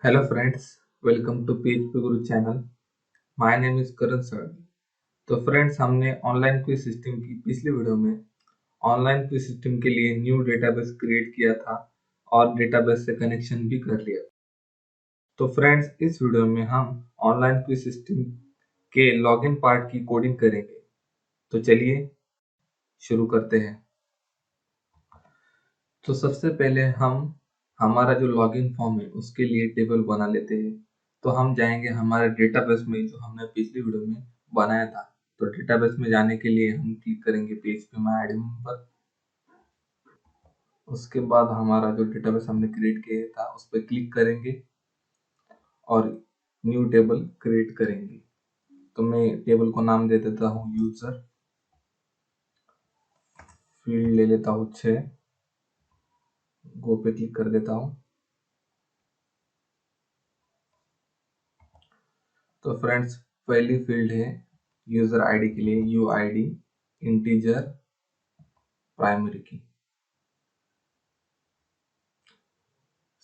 Hello friends, welcome to PHP Guru channel. My name is Karan sir. तो friends हमने online quiz system की पिछली video में online quiz system के लिए न्यू डेटाबेस क्रिएट किया था और डेटाबेस से कनेक्शन भी कर लिया। तो फ्रेंड्स इस वीडियो में हम ऑनलाइन क्विज सिस्टम के लॉगिन पार्ट की कोडिंग करेंगे। तो चलिए शुरू करते हैं। तो सबसे पहले हम हमारा जो लॉगिन फॉर्म है उसके लिए टेबल बना लेते हैं। तो हम जाएंगे हमारे डेटाबेस में जो हमने पिछली वीडियो में बनाया था। तो डेटाबेस में जाने के लिए हम क्लिक करेंगे PHP माय एडमिन पर। उसके बाद हमारा जो डेटाबेस हमने क्रिएट किया था उस पर क्लिक करेंगे और न्यू टेबल क्रिएट करेंगे। तो मैं टेबल को नाम दे देता हूँ यूजर, फील्ड ले लेता हूँ 6, गो पे क्लिक कर देता हूँ। तो फ्रेंड्स पहली फील्ड है यूजर आईडी के लिए UID इंटीजर प्राइमरी की।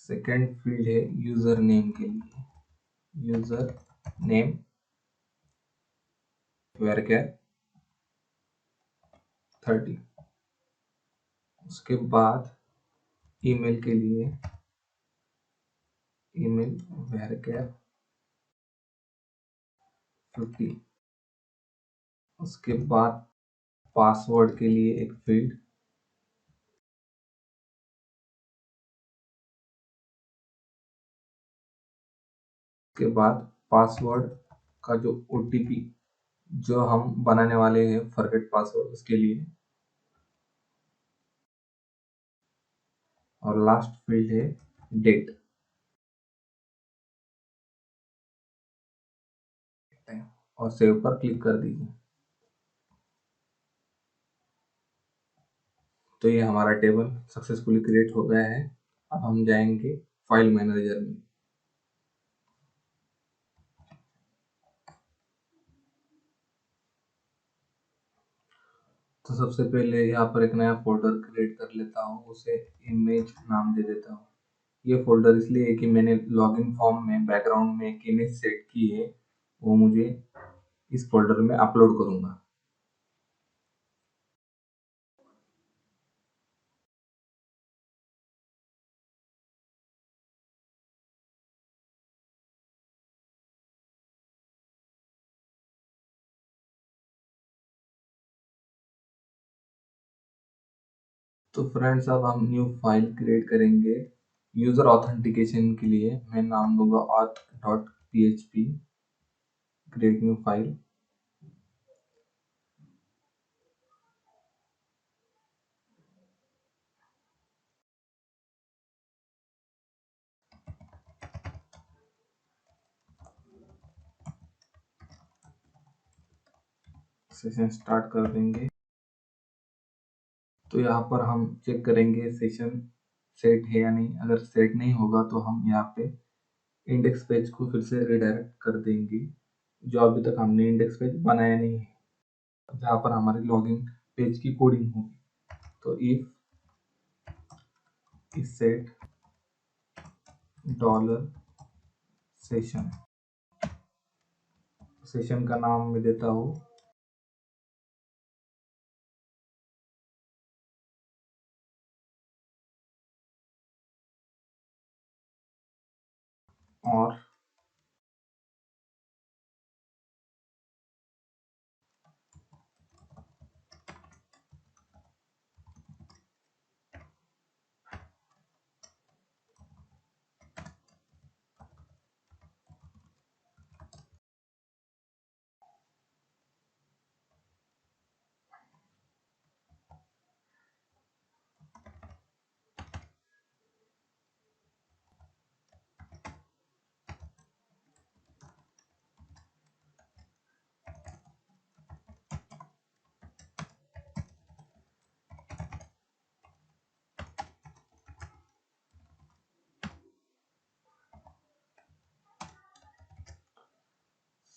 सेकेंड फील्ड है यूजर नेम के लिए यूजर नेम varchar 30। उसके बाद ईमेल के लिए ईमेल varchar 50। उसके बाद पासवर्ड के लिए एक फील्ड के बाद पासवर्ड का जो OTP जो हम बनाने वाले हैं फॉरगेट पासवर्ड उसके लिए। और लास्ट फील्ड है डेट और सेव पर क्लिक कर दीजिए। तो ये हमारा टेबल सक्सेसफुली क्रिएट हो गया है। अब हम जाएंगे फाइल मैनेजर में। तो सबसे पहले यहाँ पर एक नया फोल्डर क्रिएट कर लेता हूँ, उसे इमेज नाम दे देता हूँ। ये फोल्डर इसलिए है कि मैंने लॉगिन फॉर्म में बैकग्राउंड में एक इमेज सेट की है, वो मुझे इस फोल्डर में अपलोड करूँगा। तो फ्रेंड्स अब हम न्यू फाइल क्रिएट करेंगे यूजर ऑथेंटिकेशन के लिए। मैं नाम दूंगा auth.php, create new file. Session start कर देंगे। तो यहाँ पर हम चेक करेंगे सेशन सेट है या नहीं। अगर सेट नहीं होगा तो हम यहाँ पे इंडेक्स पेज को फिर से रिडायरेक्ट कर देंगे, जो अभी तक हमने इंडेक्स पेज बनाया नहीं है, जहाँ पर हमारी लॉगिन पेज की कोडिंग होगी। तो if set dollar session, session का नाम मैं देता हूँ और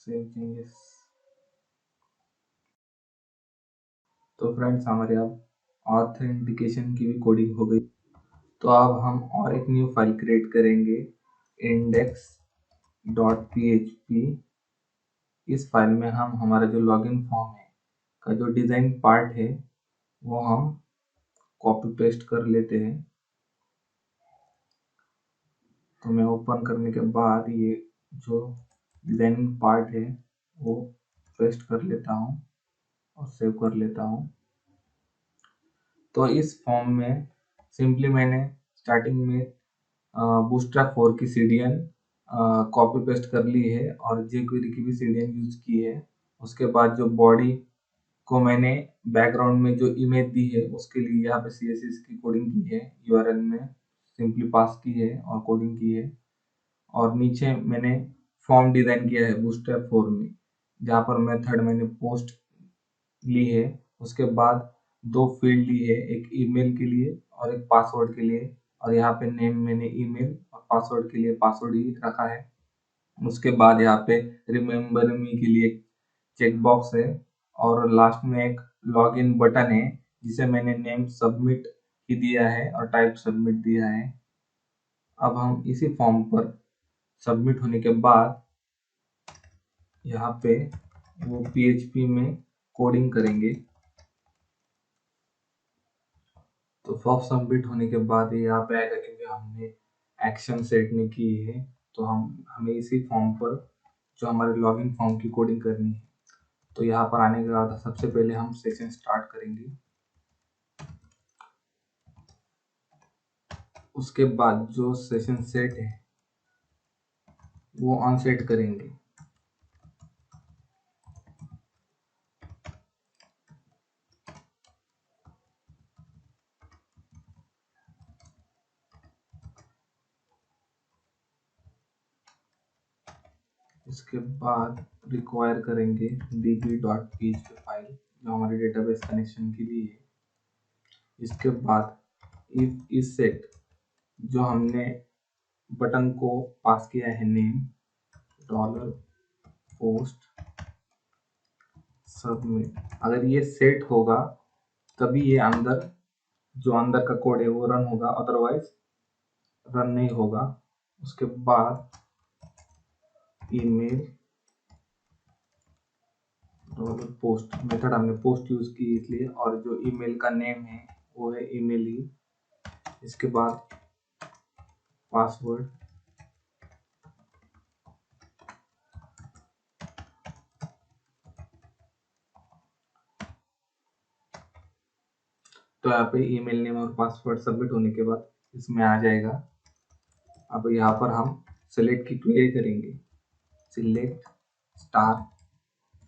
सेव चेंजेस। तो फ्रेंड्स हमारे अब ऑथेंटिकेशन की भी कोडिंग हो गई। तो अब हम और एक न्यू फाइल क्रिएट करेंगे index.php, इस फाइल में हम हमारा जो लॉगिन फॉर्म है का जो डिज़ाइन पार्ट है वो हम कॉपी पेस्ट कर लेते हैं। तो मैं ओपन करने के बाद ये जो डिज़ाइनिंग पार्ट है वो पेस्ट कर लेता हूँ और सेव कर लेता हूँ। तो इस फॉर्म में सिंपली मैंने स्टार्टिंग में बूटस्ट्रैप 4 की सीडीएन कॉपी पेस्ट कर ली है और jQuery की भी सीडीएन यूज की है। उसके बाद जो बॉडी को मैंने बैकग्राउंड में जो इमेज दी है उसके लिए यहाँ पे CSS की कोडिंग की है, URL में सिंपली पास की है और कोडिंग की है। और नीचे मैंने फॉर्म डिज़ाइन किया है बूटस्ट्रैप 4 में, जहाँ पर मेथड मैंने पोस्ट ली है। उसके बाद 2 फील्ड ली है, एक ईमेल के लिए और एक पासवर्ड के लिए, और यहाँ पे नेम मैंने ईमेल और पासवर्ड के लिए पासवर्ड ही रखा है। उसके बाद यहाँ पे रिमेम्बर मी के लिए एक चेक बॉक्स है और लास्ट में एक लॉगिन बटन है जिसे मैंने नेम सबमिट ही दिया है और टाइप सबमिट दिया है। अब हम इसी फॉर्म पर सबमिट होने के बाद यहाँ पे वो PHP में कोडिंग करेंगे। तो फॉर्म सबमिट होने के बाद ये यहाँ पे आएगा क्योंकि हमने एक्शन सेट नहीं की है। तो हमें इसी फॉर्म पर जो हमारे लॉगिन फॉर्म की कोडिंग करनी है। तो यहाँ पर आने के बाद सबसे पहले हम सेशन स्टार्ट करेंगे। उसके बाद जो सेशन सेट है वो ऑन सेट करेंगे। इसके बाद रिक्वायर करेंगे db.php फाइल जो हमारे डेटाबेस कनेक्शन के लिए है। इसके बाद इफ इस सेट जो हमने बटन को पास किया है नेम $पोस्ट सबमिट, अगर ये सेट होगा तभी ये जो अंदर का कोड है वो रन होगा, अदरवाइज रन नहीं होगा। उसके बाद ईमेल पोस्ट मेथड हमने पोस्ट यूज की इसलिए, और जो ईमेल का नेम है वो है ईमेल ही। इसके बाद पासवर्ड, तो यहाँ पे ईमेल नेम और पासवर्ड सबमिट होने के बाद इसमें आ जाएगा। अब यहाँ पर हम सेलेक्ट की क्वेरी करेंगे, select star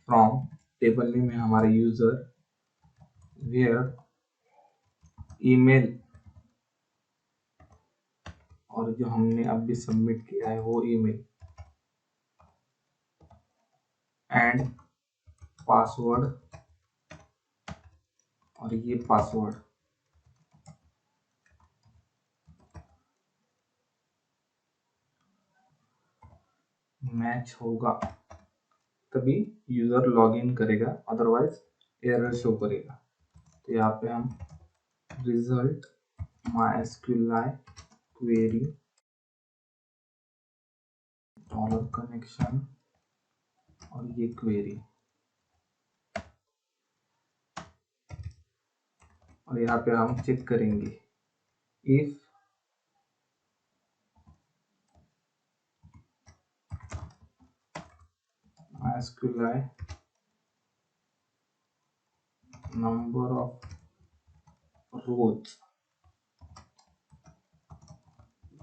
from table name है हमारे यूजर वेयर ईमेल, और जो हमने अभी सबमिट किया है वो ईमेल एंड पासवर्ड, और ये पासवर्ड मैच होगा तभी यूजर लॉगिन करेगा, अदरवाइज एरर शो करेगा। तो यहाँ पे हम result MySQLi query dollar connection और ये क्वेरी, और यहाँ पे हम चेक करेंगे if MySQLi number of rows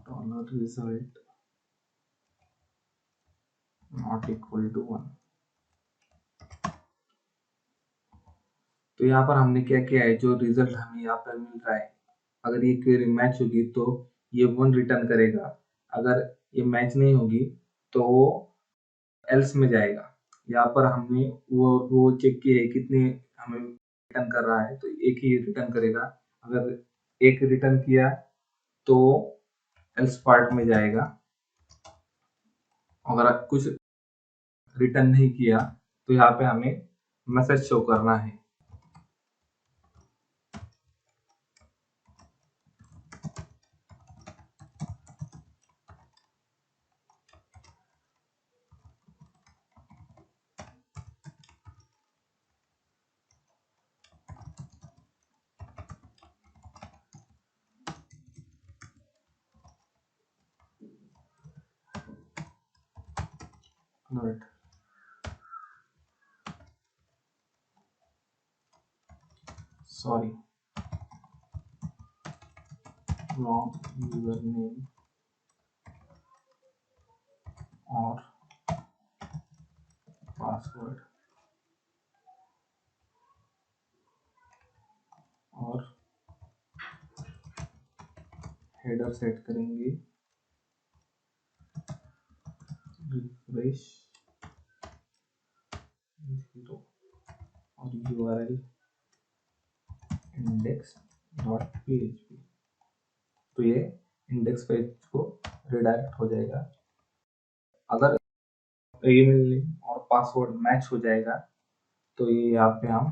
dollar result not equal to 1। तो यहाँ पर हमने क्या किया है, जो रिजल्ट हमें यहाँ पर मिल रहा है, अगर ये क्वेरी मैच होगी तो ये 1 रिटर्न करेगा, अगर ये मैच नहीं होगी तो वो एल्स में जाएगा। यहाँ पर हमने वो रो चेक किए कितने हमें रिटर्न कर रहा है, तो एक ही रिटर्न करेगा। अगर एक रिटर्न किया तो एल्स पार्ट में जाएगा, अगर कुछ रिटर्न नहीं किया तो यहाँ पे हमें मैसेज शो करना है। Right. Sorry, wrong username or password और हेडर सेट करेंगे रिफ्रेश 0 और URL index.php। तो ये इंडेक्स पेज को रिडायरेक्ट हो जाएगा। अगर ईमेल नेम और पासवर्ड मैच हो जाएगा तो ये यहाँ पे हम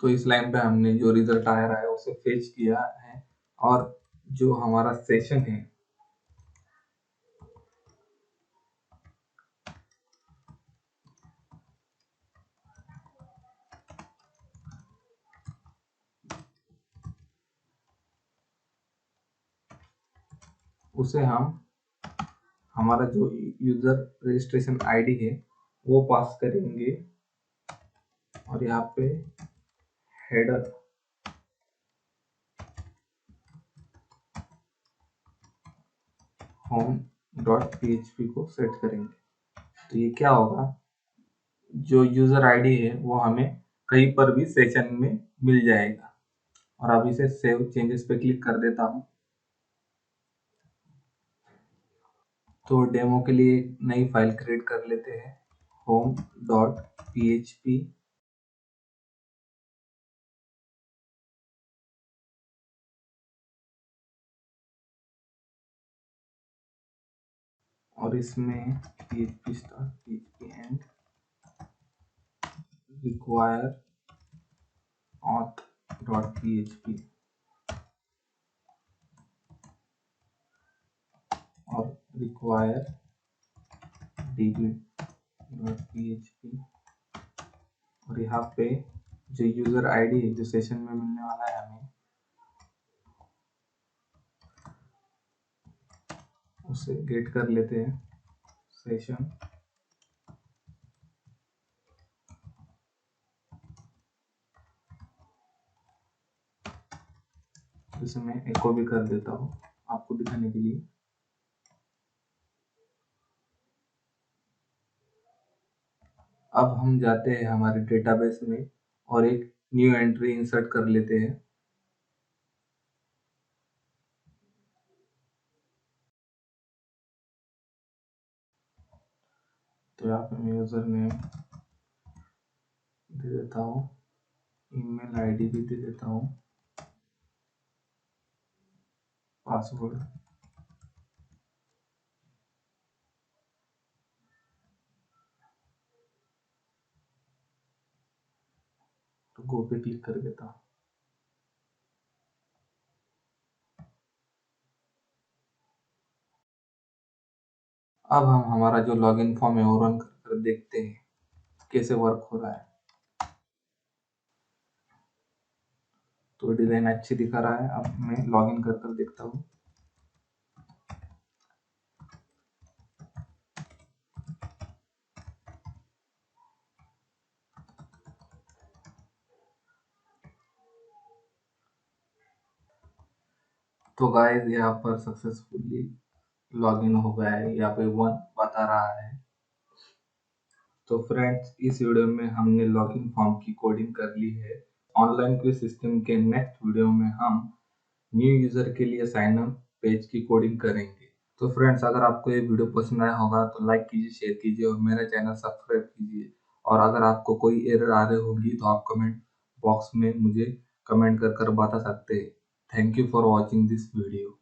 तो इस लाइन पे हमने जो रिजल्ट आ रहा है उसे फेच किया है और जो हमारा सेशन है उसे हम हमारा जो यूजर रजिस्ट्रेशन आईडी है वो पास करेंगे और यहाँ पे हेडर home.php को सेट करेंगे। तो ये क्या होगा, जो यूजर आईडी है वो हमें कहीं पर भी सेशन में मिल जाएगा। और अब इसे सेव चेंजेस पे क्लिक कर देता हूँ। तो डेमो के लिए एक नई फाइल क्रिएट कर लेते हैं home.php और इसमें php start php and require auth.php और require db.php और यहाँ पे जो यूजर आईडी है जो सेशन में मिलने वाला है हमें उसे गेट कर लेते हैं सेशन। इसे मैं एको भी कर देता हूँ आपको दिखाने के लिए। अब हम जाते हैं हमारे डेटाबेस में और एक न्यू एंट्री इंसर्ट कर लेते हैं। तो यहाँ पे मैं यूजर नेम दे देता हूँ, ईमेल आईडी भी दे देता हूँ, पासवर्ड तो गो पे क्लिक कर देता हूँ। अब हम हमारा जो लॉगिन फॉर्म है वो रन कर देखते हैं कैसे वर्क हो रहा है। तो डिजाइन अच्छी दिखा रहा है। अब मैं लॉगिन कर देखता हूँ। तो गाइस यहाँ पर सक्सेसफुली लॉगिन हो गया है, यहाँ पे 1 बता रहा है। तो फ्रेंड्स इस वीडियो में हमने लॉगिन फॉर्म की कोडिंग कर ली है। ऑनलाइन क्विज सिस्टम के नेक्स्ट वीडियो में हम न्यू यूजर के लिए साइन अप पेज की कोडिंग करेंगे। तो फ्रेंड्स अगर आपको ये वीडियो पसंद आया होगा तो लाइक कीजिए, शेयर कीजिए और मेरा चैनल सब्सक्राइब कीजिए। और अगर आपको कोई एरर आ रही होगी तो आप कमेंट बॉक्स में मुझे कमेंट कर बता सकते हैं। Thank you for watching this video.